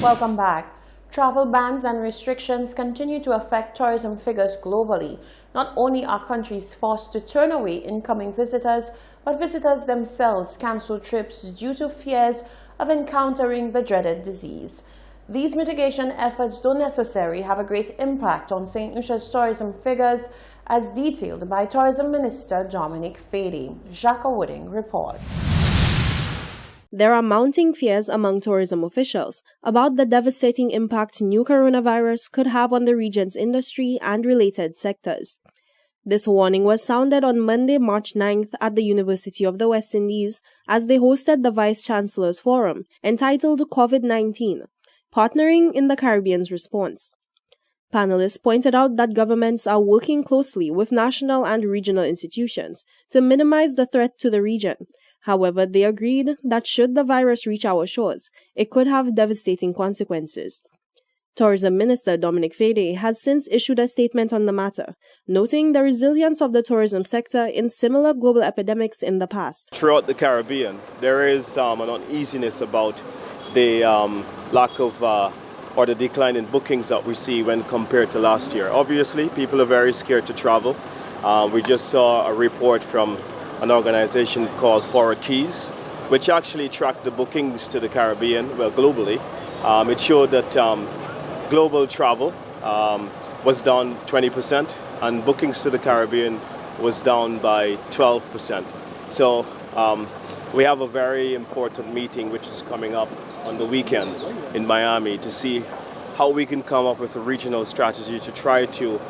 Welcome back. Travel bans and restrictions continue to affect tourism figures globally. Not only are countries forced to turn away incoming visitors, but visitors themselves cancel trips due to fears of encountering the dreaded disease. These mitigation efforts don't necessarily have a great impact on St. Lucia's tourism figures, as detailed by Tourism Minister Dominic Fedee. Jacques Wooding reports. There are mounting fears among tourism officials about the devastating impact new coronavirus could have on the region's industry and related sectors. This warning was sounded on Monday, March 9th at the University of the West Indies as they hosted the Vice Chancellor's Forum entitled COVID-19, Partnering in the Caribbean's Response. Panelists pointed out that governments are working closely with national and regional institutions to minimize the threat to the region. However, they agreed that should the virus reach our shores, it could have devastating consequences. Tourism Minister Dominic Fedee has since issued a statement on the matter, noting the resilience of the tourism sector in similar global epidemics in the past. Throughout the Caribbean, there is an uneasiness about the lack of or the decline in bookings that we see when compared to last year. Obviously, people are very scared to travel. We just saw a report from an organization called Forward Keys, which actually tracked the bookings to the Caribbean, well, globally. It showed that global travel was down 20% and bookings to the Caribbean was down by 12%. So we have a very important meeting which is coming up on the weekend in Miami to see how we can come up with a regional strategy to try to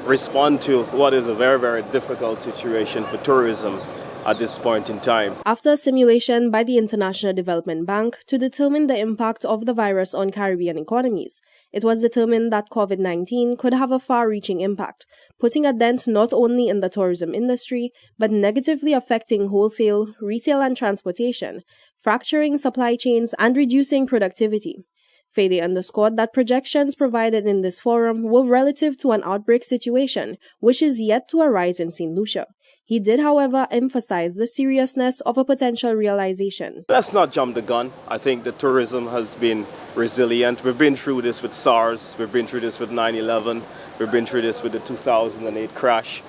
respond to what is a very, very difficult situation for tourism at this point in time. After a simulation by the International Development Bank to determine the impact of the virus on Caribbean economies, it was determined that COVID-19 could have a far-reaching impact, putting a dent not only in the tourism industry, but negatively affecting wholesale, retail and transportation, fracturing supply chains and reducing productivity. Fedee underscored that projections provided in this forum were relative to an outbreak situation, which is yet to arise in St. Lucia. He did, however, emphasize the seriousness of a potential realization. Let's not jump the gun. I think the tourism has been resilient. We've been through this with SARS, we've been through this with 9/11, we've been through this with the 2008 crash.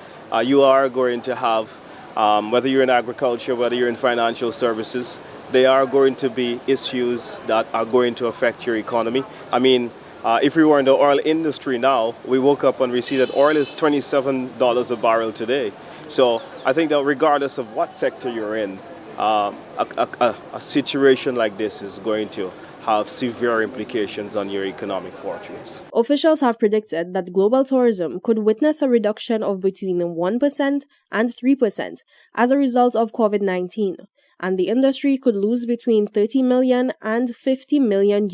You are going to have, whether you're in agriculture, whether you're in financial services, there are going to be issues that are going to affect your economy. I mean, if we were in the oil industry now, we woke up and we see that oil is $27 a barrel today. So I think that regardless of what sector you're in, a situation like this is going to have severe implications on your economic fortunes. Officials have predicted that global tourism could witness a reduction of between 1% and 3% as a result of COVID-19. And the industry could lose between $30 million and $50 million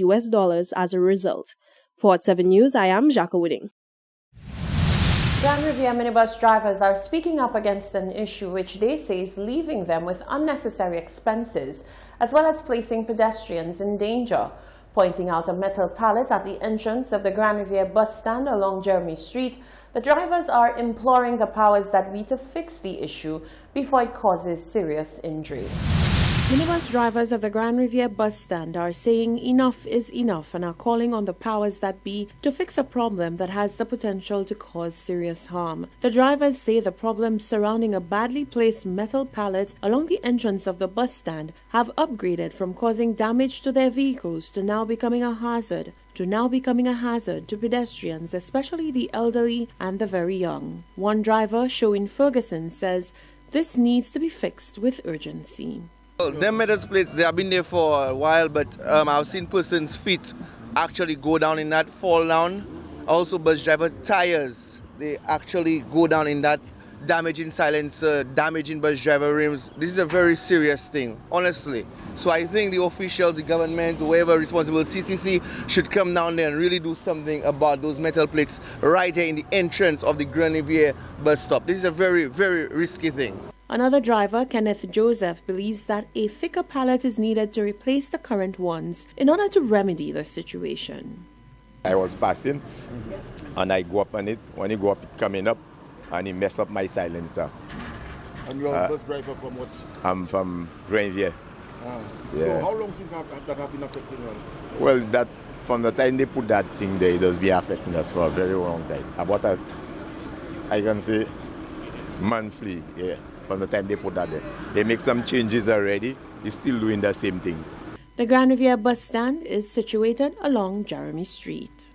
as a result. For 7 News, I am Jacques Wooding. Grand Riviere minibus drivers are speaking up against an issue which they say is leaving them with unnecessary expenses, as well as placing pedestrians in danger. Pointing out a metal pallet at the entrance of the Grand Riviere bus stand along Jeremy Street, the drivers are imploring the powers that be to fix the issue before it causes serious injury. Minibus drivers of the Grand Riviere bus stand are saying enough is enough and are calling on the powers that be to fix a problem that has the potential to cause serious harm. The drivers say the problems surrounding a badly placed metal pallet along the entrance of the bus stand have upgraded from causing damage to their vehicles to now becoming a hazard to pedestrians, especially the elderly and the very young. One driver, Shoin Ferguson, says this needs to be fixed with urgency. Them metal plates, they have been there for a while, but I've seen persons' feet actually go down in that, fall down. Also, bus driver tires, they actually go down in that, damaging silencer, damaging bus driver rims. This is a very serious thing, honestly. So I think the officials, the government, whoever responsible, CCC, should come down there and really do something about those metal plates right here in the entrance of the Grand Riviere bus stop. This is a very, very risky thing. Another driver, Kenneth Joseph, believes that a thicker pallet is needed to replace the current ones in order to remedy the situation. I was passing and I go up on it. When you go up, it coming up and it mess up my silencer. And you're a bus driver from what? I'm from Grand Riviere. Yeah. So how long since that have been affecting you? Well, that's from the time they put that thing there, it has been affecting us for a very long time. About I can say monthly, yeah, from the time they put that there. They make some changes already, it's still doing the same thing. The Grand Riviere bus stand is situated along Jeremy Street.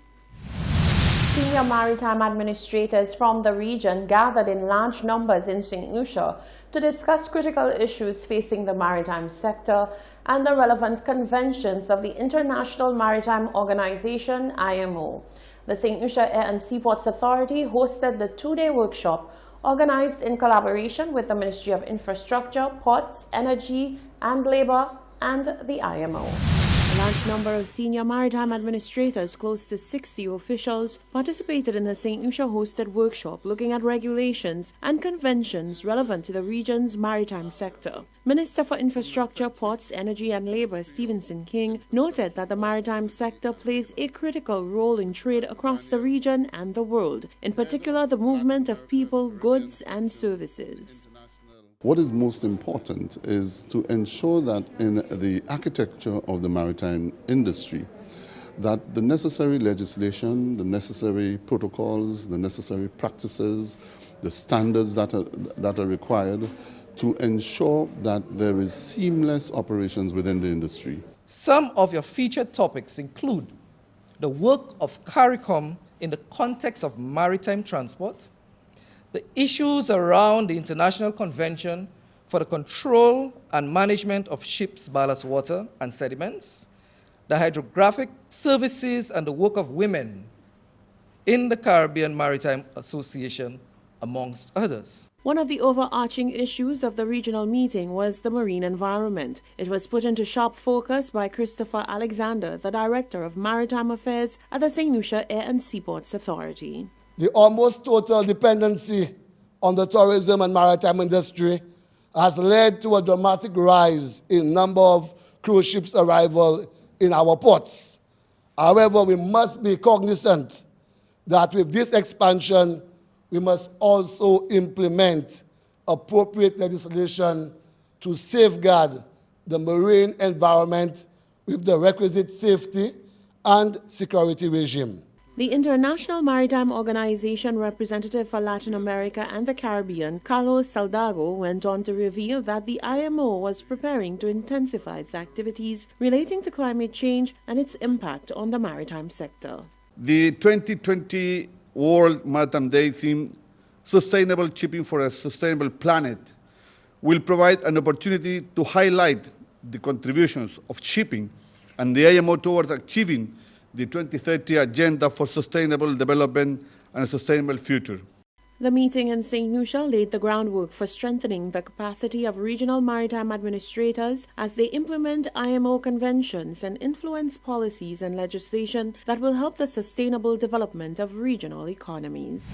Senior maritime administrators from the region gathered in large numbers in St. Lucia to discuss critical issues facing the maritime sector and the relevant conventions of the International Maritime Organization, IMO. The St. Lucia Air and Seaports Authority hosted the two-day workshop organized in collaboration with the Ministry of Infrastructure, Ports, Energy and Labor and the IMO. A large number of senior maritime administrators, close to 60 officials, participated in the St. Lucia hosted workshop looking at regulations and conventions relevant to the region's maritime sector. Minister for Infrastructure, Ports, Energy and Labor, Stephenson King, noted that the maritime sector plays a critical role in trade across the region and the world, in particular the movement of people, goods and services. What is most important is to ensure that in the architecture of the maritime industry, that the necessary legislation, the necessary protocols, the necessary practices, the standards that are required to ensure that there is seamless operations within the industry. Some of your featured topics include the work of CARICOM in the context of maritime transport, the issues around the International Convention for the Control and Management of Ships' Ballast Water and Sediments, the hydrographic services and the work of women in the Caribbean Maritime Association, amongst others. One of the overarching issues of the regional meeting was the marine environment. It was put into sharp focus by Christopher Alexander, the Director of Maritime Affairs at the St. Lucia Air and Seaports Authority. The almost total dependency on the tourism and maritime industry has led to a dramatic rise in number of cruise ships' arrival in our ports. However, we must be cognizant that with this expansion, we must also implement appropriate legislation to safeguard the marine environment with the requisite safety and security regime. The International Maritime Organization representative for Latin America and the Caribbean, Carlos Saldago, went on to reveal that the IMO was preparing to intensify its activities relating to climate change and its impact on the maritime sector. The 2020 World Maritime Day theme, Sustainable Shipping for a Sustainable Planet, will provide an opportunity to highlight the contributions of shipping and the IMO towards achieving the 2030 Agenda for Sustainable Development and a Sustainable Future. The meeting in St. Lucia laid the groundwork for strengthening the capacity of regional maritime administrators as they implement IMO conventions and influence policies and legislation that will help the sustainable development of regional economies.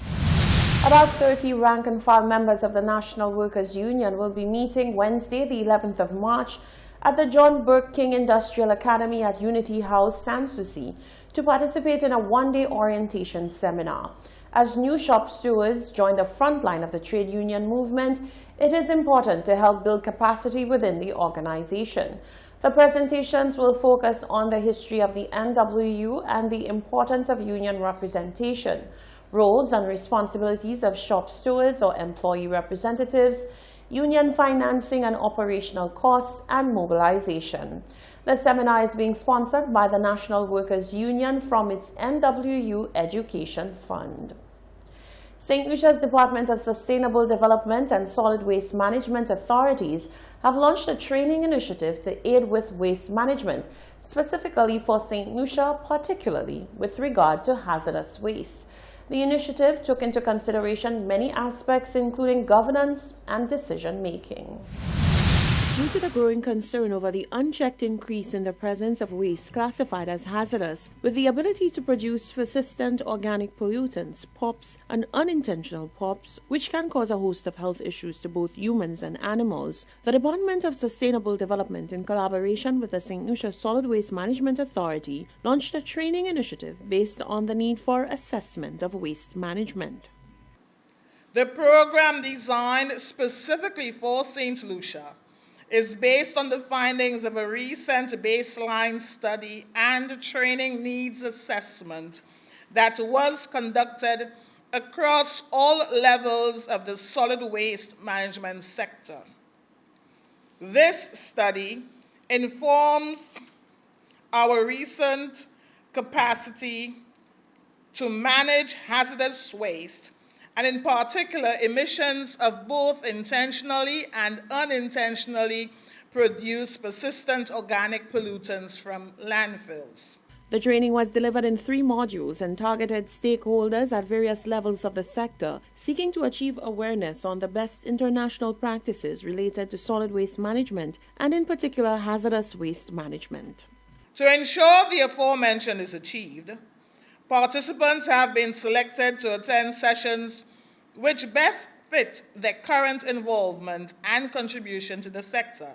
About 30 rank-and-file members of the National Workers' Union will be meeting Wednesday, the 11th of March, at the John Burke King Industrial Academy at Unity House, Sanssouci, to participate in a one-day orientation seminar. As new shop stewards join the front line of the trade union movement, it is important to help build capacity within the organization. The presentations will focus on the history of the NWU and the importance of union representation, roles and responsibilities of shop stewards or employee representatives, union financing and operational costs, and mobilization. The seminar is being sponsored by the National Workers' Union from its NWU Education Fund. St. Lucia's Department of Sustainable Development and Solid Waste Management authorities have launched a training initiative to aid with waste management, specifically for St. Lucia, particularly with regard to hazardous waste. The initiative took into consideration many aspects, including governance and decision-making. Due to the growing concern over the unchecked increase in the presence of waste classified as hazardous, with the ability to produce persistent organic pollutants, POPs, and unintentional POPs, which can cause a host of health issues to both humans and animals, the Department of Sustainable Development, in collaboration with the St. Lucia Solid Waste Management Authority, launched a training initiative based on the need for assessment of waste management. The program designed specifically for St. Lucia is based on the findings of a recent baseline study and training needs assessment that was conducted across all levels of the solid waste management sector. This study informs our recent capacity to manage hazardous waste, and in particular emissions of both intentionally and unintentionally produced persistent organic pollutants from landfills. The training was delivered in 3 modules and targeted stakeholders at various levels of the sector, seeking to achieve awareness on the best international practices related to solid waste management and in particular hazardous waste management. To ensure the aforementioned is achieved, participants have been selected to attend sessions which best fit their current involvement and contribution to the sector.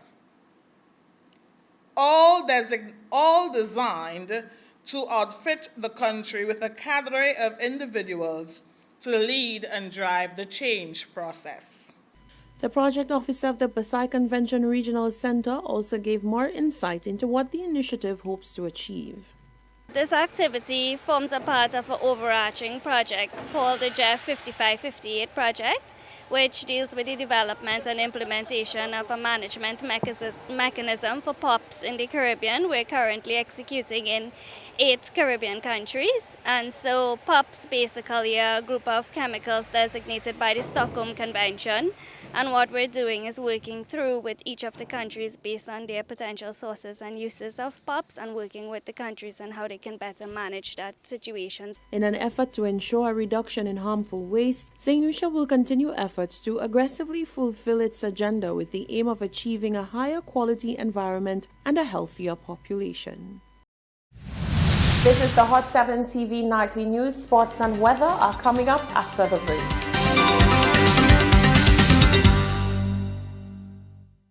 All designed to outfit the country with a cadre of individuals to lead and drive the change process. The project officer of the Basai Convention Regional Center also gave more insight into what the initiative hopes to achieve. This activity forms a part of an overarching project called the JEF 5558 project, which deals with the development and implementation of a management mechanism for POPs in the Caribbean. We're currently executing in 8 Caribbean countries, and so POPs basically are a group of chemicals designated by the Stockholm Convention, and what we're doing is working through with each of the countries based on their potential sources and uses of POPs and working with the countries on how they can better manage that situation. In an effort to ensure a reduction in harmful waste, St. Lucia will continue efforts to aggressively fulfill its agenda with the aim of achieving a higher quality environment and a healthier population. This is the Hot 7 TV Nightly News. Sports and weather are coming up after the break.